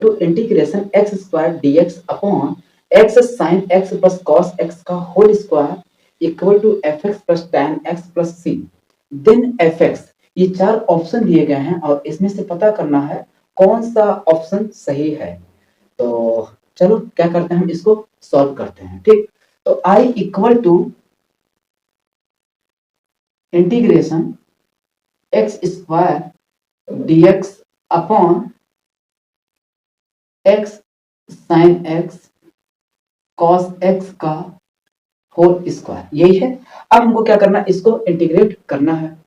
To integration x square d x upon x sine x plus cos x का whole square equal to f x plus tan x plus c then f x. ये चार option दिए गए हैं और इसमें से पता करना है कौन सा ऑप्शन सही है। तो चलो क्या करते हैं, हम इसको सॉल्व करते हैं। ठीक, तो I equal to integration x square d x upon x sine x cos x का होल स्क्वायर, यही है। अब हमको क्या करना है, इसको इंटीग्रेट करना है।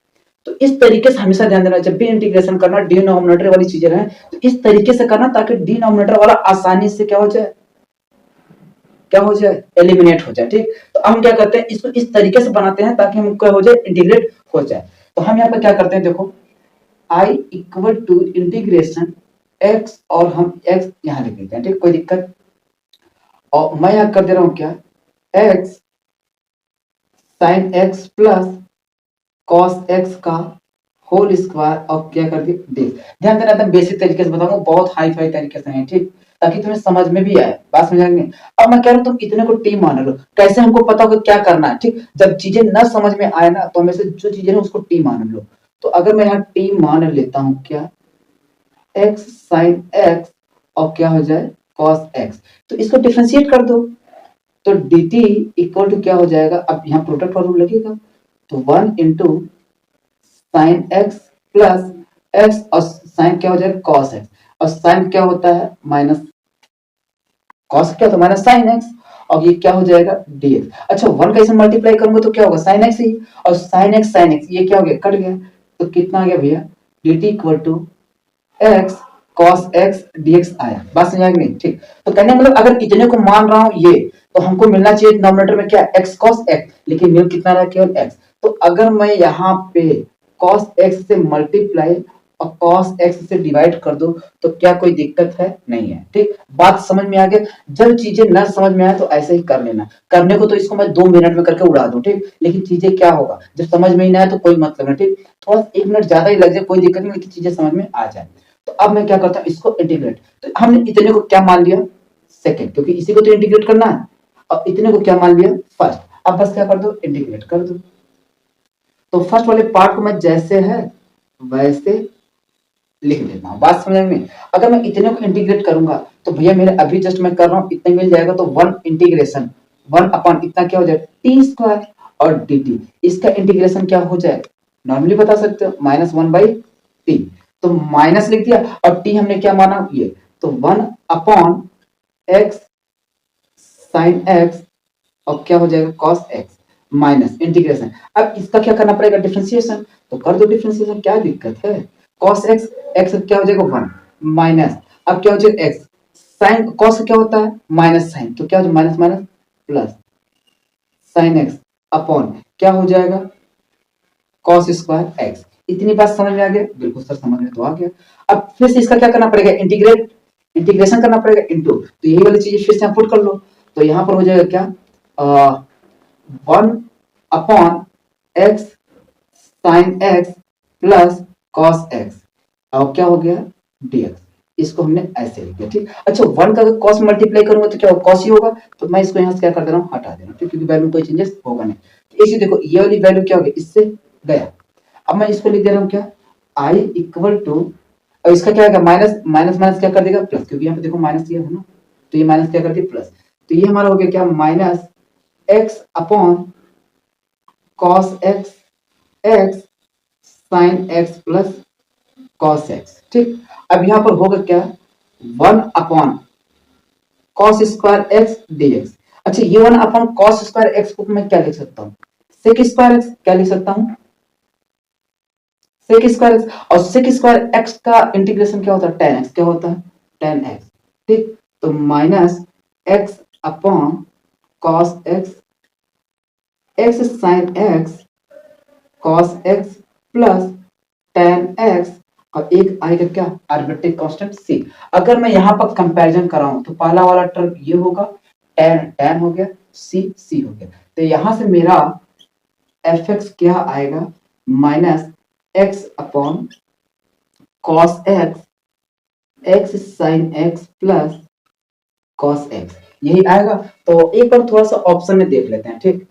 तो इस तरीके से हमेशा ध्यान देना, जब भी इंटीग्रेशन करना डिनोमिनेटर वाली चीजें रहें तो इस तरीके से करना ताकि डिनोमिनेटर वाला आसानी से क्या हो जाए, एलिमिनेट हो जाए। ठीक, तो हम क्या करते हैं, इसको इस तरीके से बनाते हैं ताकि हम क्या हो जाए, इंटीग्रेट हो जाए। तो हम यहाँ पर क्या करते हैं, देखो आई इक्वल टू इंटीग्रेशन एक्स और हम एक्स यहाँ लिख देते हैं। ठीक, कोई दिक्कत, और मैं यहाँ कर दे रहा हूँ क्या, x sine x plus cos x का होल स्क्वायर और क्या कर दिया डी। ध्यान देना, एकदम बेसिक तरीके से बताऊंगा, बहुत हाई फाई तरीके से है। ठीक, ताकि तुम्हें समझ में भी आए, बात समझाएंगे। अब मैं कह रहा हूँ तुम इतने को टी मान लो, कैसे हमको पता होगा क्या करना है। ठीक, जब चीजें न समझ में आए ना तो हमेशा जो चीजें ना उसको टी मान लो। तो अगर मैं यहाँ टी मान लेता हूँ क्या, एक्स साइन एक्स और क्या हो जाए कॉस एक्स, तो इसको डिफरेंशिएट कर दो। तो डी टी इक्वल टू क्या हो जाएगा, अब यहाँ प्रोडक्ट और रूल लगेगा, तो 1 into sine x plus x और साइन क्या हो जाएगा कॉस एक्स, और साइन क्या होता है माइनस, कॉस क्या होता है माइनस साइन एक्स, और ये क्या हो जाएगा dx। अच्छा, 1 का इसे मल्टीप्लाई करूंगा तो क्या होगा साइन एक्स ही, और साइन एक्स ये क्या हो गया कट गया, तो कितना आ गया भैया dt equal to x cos x dx आया। बात समझ आ गई नहीं? ठीक, तो कहने मतलब अगर इतने को मान रहा हूं ये, तो हमको मिलना चाहिए डिनोमिनेटर में क्या x cos x, लेकिन मिल कितना रहा केवल x। तो अगर मैं यहाँ पे cos x से मल्टीप्लाई और cos x से डिवाइड कर दो तो क्या कोई दिक्कत है, नहीं है। ठीक, बात समझ में आ गया। जब चीजें ना समझ में आए तो ऐसे ही कर लेना, करने को तो इसको मैं 2 मिनट में करके उड़ा दूं। ठीक, लेकिन चीजें क्या होगा जब समझ में ही ना आए तो कोई मतलब नहीं। ठीक, थोड़ा 1 मिनट ज्यादा ही लग जाए कोई दिक्कत नहीं, लेकिन चीजें समझ में आ जाए। तो अब मैं क्या करता हूँ, इसको इंटीग्रेट, तो हमने इतने को क्या मान लिया सेकंड, क्योंकि इसी को तो इंटीग्रेट करना है। अब इतने को क्या मान लिया फर्स्ट, अब बस क्या कर दो इंटीग्रेट कर दो। तो फर्स्ट वाले पार्ट को मैं जैसे है वैसे लिख देता हूँ, बात समझ में। अगर मैं इतने को इंटीग्रेट करूंगा तो भैया मेरे अभी जस्ट मैं कर रहा हूँ इतने मिल जाएगा, तो 1 इंटीग्रेशन 1 अपॉन इतना क्या हो जाएगा टी स्क्वायर, और डी टी इसका इंटीग्रेशन क्या हो जाएगा, नॉर्मली बता सकते हो -1/t। तो माइनस लिख दिया और टी हमने क्या माना ये, तो 1 अपॉन एक्स साइन एक्स और क्या हो जाएगा cos x माइनस इंटीग्रेशन। अब इसका क्या करना पड़ेगा डिफरेंशिएशन, तो कर दो डिफरेंशिएशन, क्या दिक्कत है। cos x x क्या हो जाएगा 1 माइनस, अब क्या हो जाएगा x साइन cos क्या होता है माइनस साइन, तो क्या हो जाएगा minus minus plus sign x upon क्या हो जाएगा cos स्क्वायर x। इतनी बात समझ में आ गया, बिल्कुल सर समझ में तो आ गया। अब फिर से इसका क्या करना पड़ेगा इंटीग्रेशन करना पड़ेगा इनटू, तो यही वाली चीज फिर से पुट कर लो। तो यहाँ पर हो जाएगा क्या 1 upon x sine x plus cos x, और क्या हो गया dx। इसको हमने ऐसे लिख दिया। ठीक, अच्छा 1 का कॉस मल्टीप्लाई करूंगा तो क्या होगा कॉस ही होगा, तो मैं इसको यहाँ से क्या कर दे रहा हूँ हटा दे रहा हूँ, क्योंकि वैल्यू कोई चेंजेस होगा नहीं। तो इसी देखो ये वाली वैल्यू क्या होगी इससे गया। अब मैं इसको लिख दे रहा हूँ क्या आई इक्वल टू, और इसका क्या होगा माइनस माइनस माइनस क्या कर देगा प्लस, क्योंकि यहाँ पे देखो माइनस ये है ना, तो ये माइनस क्या कर दिया प्लस। तो ये हमारा हो गया क्या minus x upon cos x x sine x plus cos x. ठीक, अब यहां पर होगा क्या 1 upon cos square x dx. अच्छा, ये 1 अपॉन कॉस स्क्वायर एक्स को मैं क्या लिख सकता हूँ सेक स्क्वायर एक्स, क्या लिख सकता हूँ सेक स्क्वायर एक्स, और सेक स्क्वायर एक्स का इंटीग्रेशन क्या होता है tan x, क्या होता है tan x। ठीक, तो minus x upon cos x x sine x cos x plus tan x, और एक आएगा क्या आर्बिट्रेरी कांस्टेंट c। अगर मैं यहाँ पर कंपैरिजन कराऊं तो पहला वाला टर्म ये होगा tan हो गया c हो गया, तो यहां से मेरा fx क्या आएगा minus x upon cos x x sine x plus cos x, यही आएगा। तो एक बार थोड़ा सा ऑप्शन में देख लेते हैं, ठीक।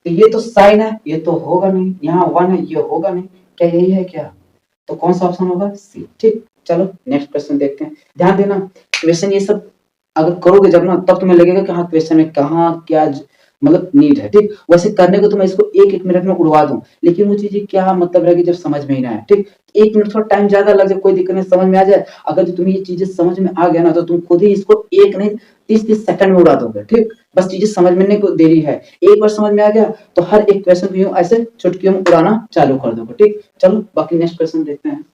तो ये तो साइन है, ये तो होगा नहीं, यहाँ 1 है, ये होगा नहीं, क्या यही है क्या? तो कौन सा ऑप्शन होगा? सी, ठीक। चलो नेक्स्ट क्वेश्चन देखते हैं। ध्यान देना, क्वेश्चन ये सब अगर करोगे जब ना, तब तुम्हें लगेगा कि हाँ क्वेश्चन में कहाँ क्या मतलब नीड है, ठीक। वैसे करने को तो मैं इसको एक एक मिनट में उड़वा दूं, लेकिन वो चीजें क्या मतलब रहेगी जब समझ में ही ना आए, ठीक। एक मिनट थोड़ा टाइम ज्यादा लग जाए, कोई दिक्कत नहीं, समझ में आ जाए। अगर जो तुम्हें ये चीजें समझ में आ गया ना, तो तुम खुद ही इसको एक नहीं 30-30 सेकंड में उड़ा दोगे, ठीक। बस चीजें समझने को देरी है। एक बार समझ में आ गया तो हर एक क्वेश्चन को यूं ऐसे चुटकियों में उड़ाना चालू कर दोगे, ठीक। चलो बाकी नेक्स्ट क्वेश्चन देखते हैं।